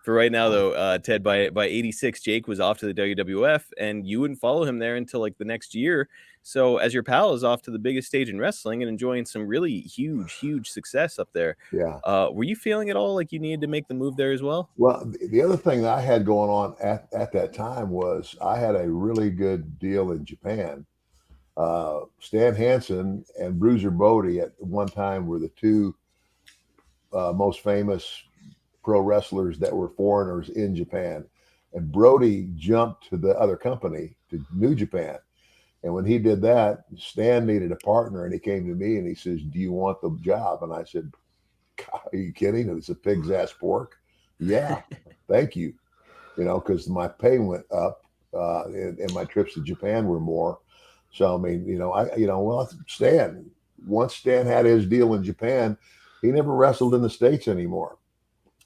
For right now, though, Ted, by '86, Jake was off to the WWF, and you wouldn't follow him there until like the next year. So, as your pal is off to the biggest stage in wrestling and enjoying some really huge success up there, Yeah. were you feeling at all like you needed to make the move there as well? Well, the other thing that I had going on at that time was I had a really good deal in Japan. Stan Hansen and Bruiser Bodie at one time were the two most famous pro wrestlers that were foreigners in Japan. And Brody jumped to the other company, to New Japan. And when he did that, Stan needed a partner, and he came to me and he says, "Do you want the job?" And I said, "God, are you kidding? It's a pig's ass pork." Yeah, thank you. Because my pay went up, and my trips to Japan were more. So I mean, well, Stan. Once Stan had his deal in Japan, he never wrestled in the States anymore.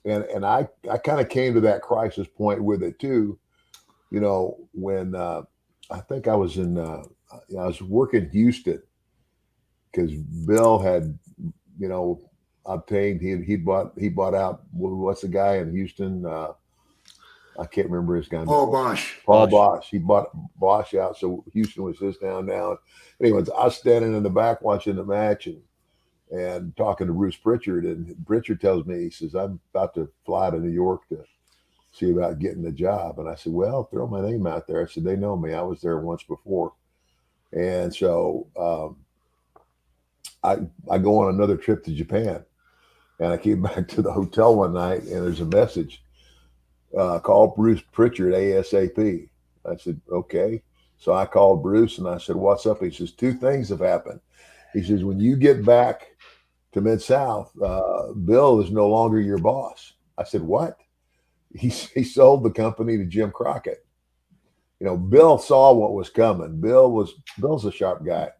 And I kind of came to that crisis point with it too. When I think I was I was working Houston because Bill had, you know, obtained he bought out, what's the guy in Houston? I can't remember his guy. Paul Bosch. Paul Bosch. He bought Bosch out, so Houston was his town now. Anyways, I was standing in the back watching the match and talking to Bruce Pritchard, and Pritchard tells me, he says, "I'm about to fly to New York to see about getting the job." And I said, "Well, throw my name out there." I said, "They know me. I was there once before." And so I go on another trip to Japan, and I came back to the hotel one night, and there's a message. Call Bruce Pritchard ASAP. I said, "Okay." So I called Bruce and I said, "What's up?" He says, "Two things have happened." He says, "When you get back to Mid-South, Bill is no longer your boss." I said, "What?" He sold the company to Jim Crockett. Bill saw what was coming. Bill's a sharp guy.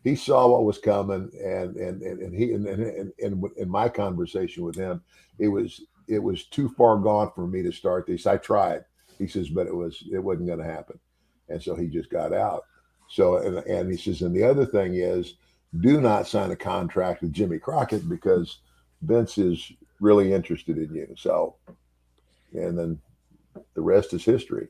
He saw what was coming, and he and in my conversation with him, it was too far gone for me to start this. I tried. He says, but it wasn't going to happen, and so he just got out. So and he says, and the other thing is, do not sign a contract with Jimmy Crockett because Vince is really interested in you. So, and then the rest is history.